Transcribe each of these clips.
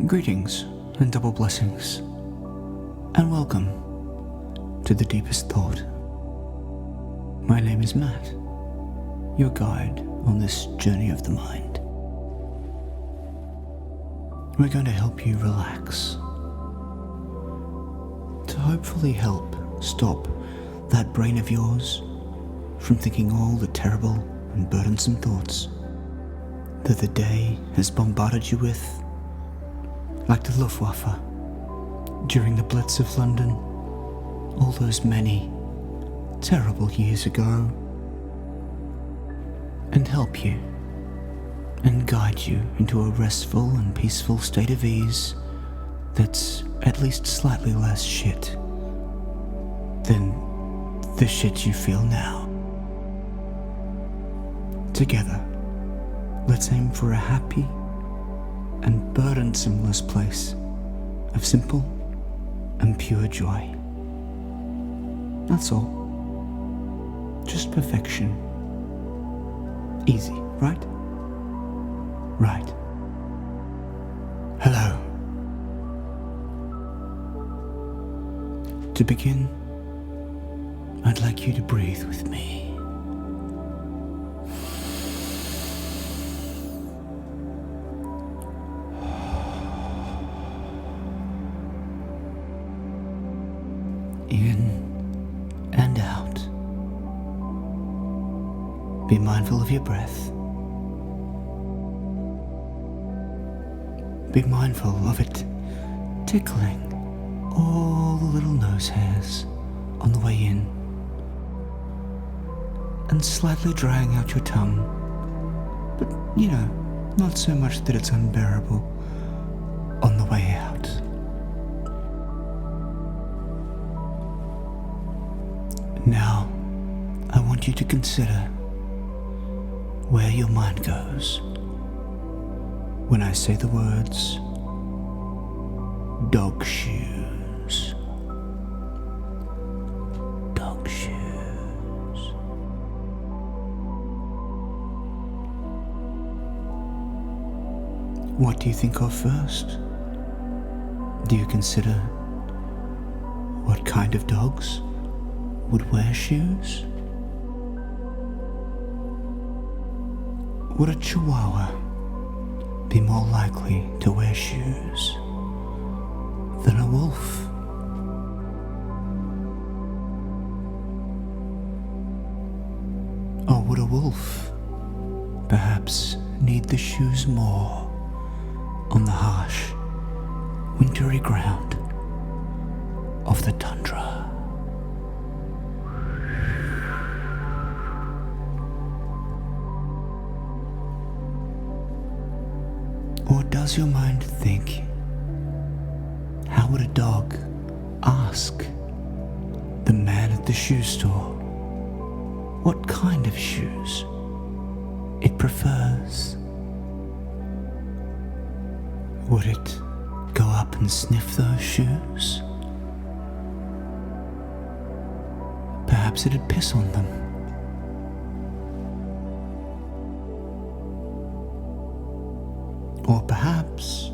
Greetings and double blessings, and welcome to the deepest thought. My name is Matt, your guide on this journey of the mind. We're going to help you relax, to hopefully help stop that brain of yours from thinking all the terrible and burdensome thoughts that the day has bombarded you with, like the Luftwaffe during the Blitz of London all those many terrible years ago, and help you and guide you into a restful and peaceful state of ease that's at least slightly less shit than the shit you feel now. Together, let's aim for a happy and burdensome-less place of simple and pure joy. That's all. Just perfection. Easy, right? Right. Hello. To begin, I'd like you to breathe with me. In and out. Be mindful of your breath. Be mindful of it tickling all the little nose hairs on the way in, and slightly drying out your tongue, but not so much that it's unbearable on the way out. Now, I want you to consider where your mind goes when I say the words dog shoes. Dog shoes. What do you think of first? Do you consider what kind of dogs would wear shoes? Would a Chihuahua be more likely to wear shoes than a wolf? Or would a wolf perhaps need the shoes more on the harsh, wintry ground of the tundra? Or does your mind think, how would a dog ask the man at the shoe store what kind of shoes it prefers? Would it go up and sniff those shoes? Perhaps it'd piss on them. Or perhaps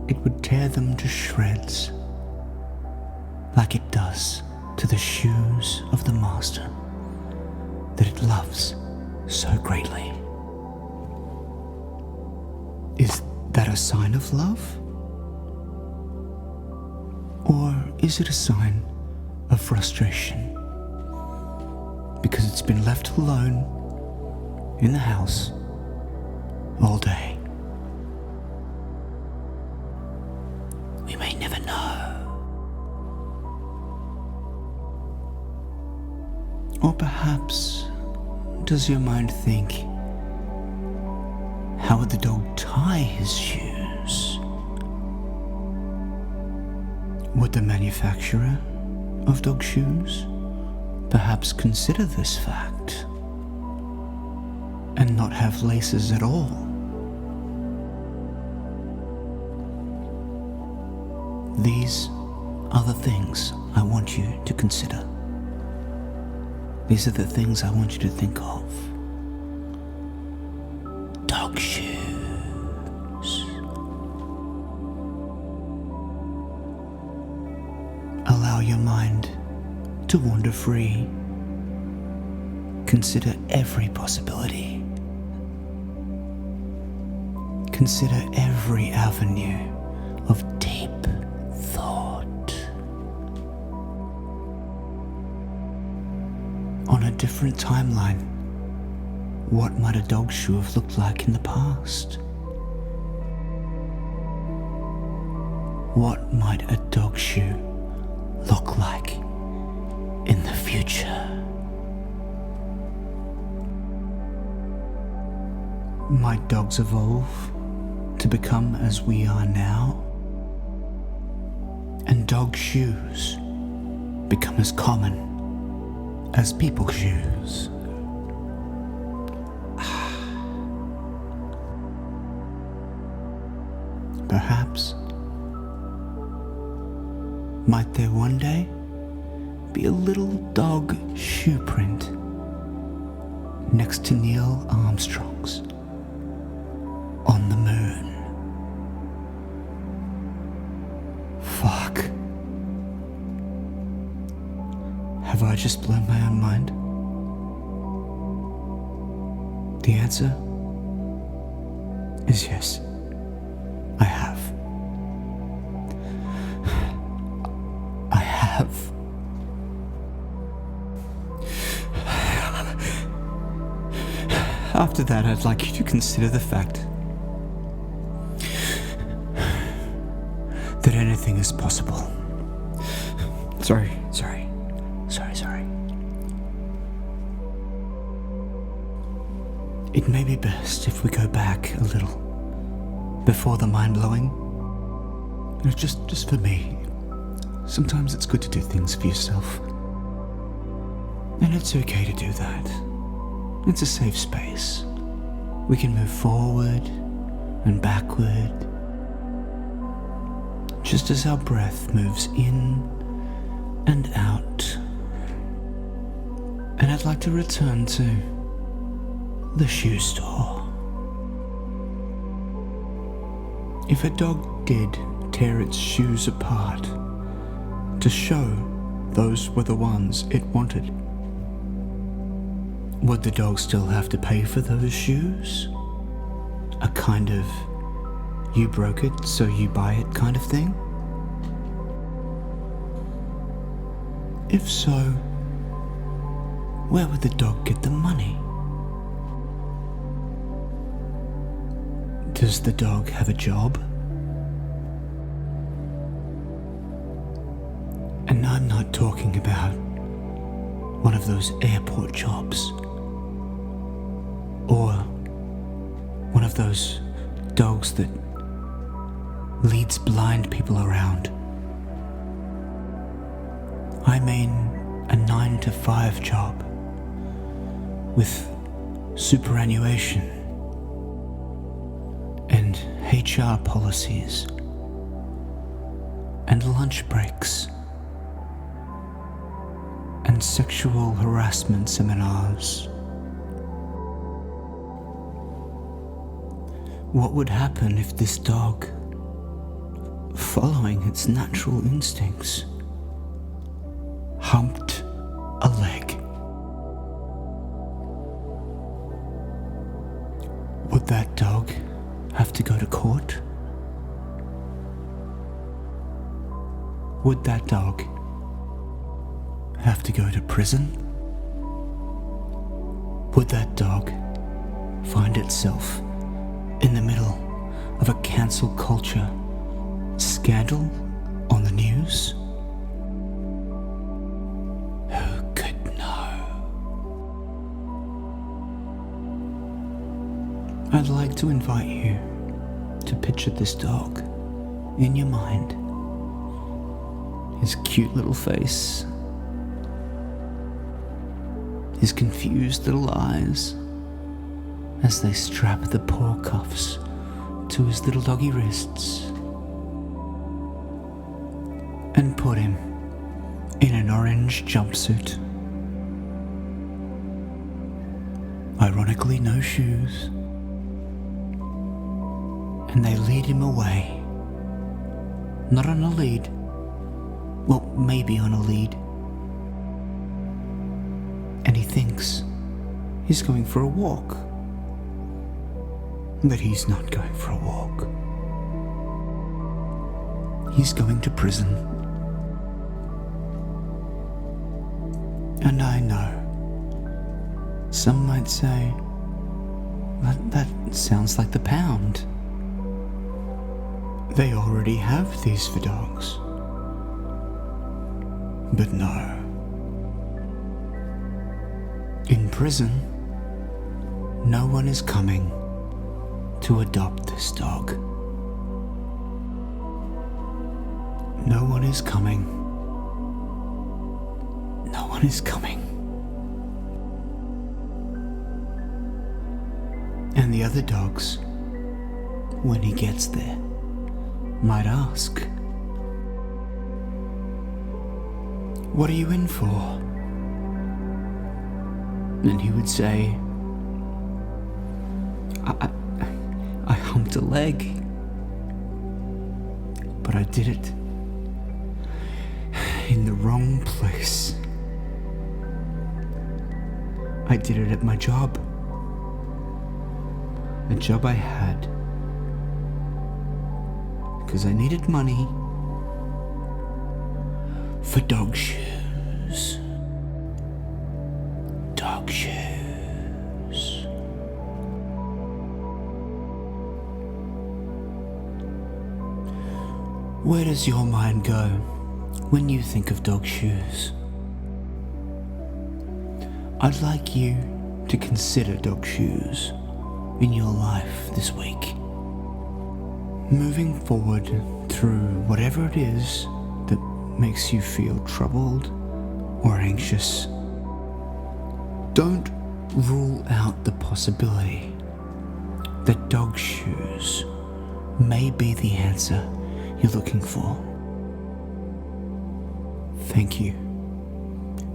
it would tear them to shreds, like it does to the shoes of the master that it loves so greatly. Is that a sign of love? Or is it a sign of frustration because it's been left alone in the house all day? We may never know. Or perhaps, does your mind think, how would the dog tie his shoes? Would the manufacturer of dog shoes perhaps consider this fact and not have laces at all? These are the things I want you to consider. These are the things I want you to think of. Dog shoes. your mind to wander free. Consider every possibility. Consider every avenue of deep thought. On a different timeline, what might a dog shoe have looked like in the past? What might a dog shoe look like in the future? Might dogs evolve to become as we are now? And dog shoes become as common as people shoes? Perhaps. Might there one day be a little dog shoe print next to Neil Armstrong's on the moon? Fuck. Have I just blown my own mind? The answer is yes, I have. After that, I'd like you to consider the fact that anything is possible. Sorry. It may be best if we go back a little before the mind-blowing. Just for me. Sometimes it's good to do things for yourself. And it's okay to do that. It's a safe space. We can move forward and backward, just as our breath moves in and out. And I'd like to return to the shoe store. If a dog did tear its shoes apart to show those were the ones it wanted, would the dog still have to pay for those shoes? A kind of you broke it so you buy it kind of thing? If so, where would the dog get the money? Does the dog have a job? And I'm not talking about one of those airport jobs, or one of those dogs that leads blind people around. I mean a 9-to-5 job with superannuation and HR policies and lunch breaks and sexual harassment seminars. What would happen if this dog, following its natural instincts, humped a leg? Would that dog have to go to court? Would that dog have to go to prison? Would that dog find itself in the middle of a cancel culture scandal on the news? Who could know? I'd like to invite you to picture this dog in your mind. His cute little face, his confused little eyes as they strap the paw cuffs to his little doggy wrists and put him in an orange jumpsuit. Ironically, no shoes. And they lead him away, not on a lead, Well, maybe on a lead. And he thinks he's going for a walk. But he's not going for a walk. He's going to prison. And I know, some might say, that sounds like the pound. They already have these for dogs. But no. In prison, no one is coming to adopt this dog. No one is coming. No one is coming. And the other dogs, when he gets there, might ask, "What are you in for?" And he would say, I humped a leg, but I did it in the wrong place. I did it at my job, a job I had, because I needed money for dog shoes. Dog shoes. Where does your mind go when you think of dog shoes? I'd like you to consider dog shoes in your life this week. Moving forward through whatever it is that makes you feel troubled or anxious. Don't rule out the possibility that dog shoes may be the answer you're looking for. Thank you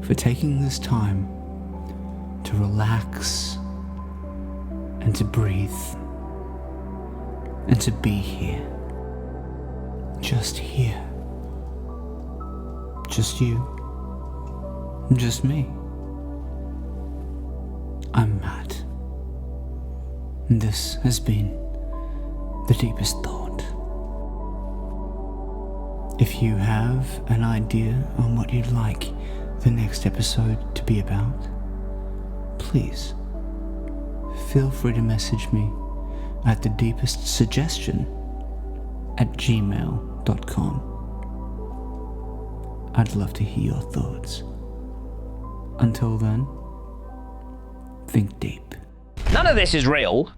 for taking this time to relax and to breathe and to be here. Just here. Just you. Just me. I'm Matt. And this has been The Deepest Thought. If you have an idea on what you'd like the next episode to be about, please feel free to message me at thedeepestsuggestion@gmail.com. I'd love to hear your thoughts. Until then, think deep. None of this is real.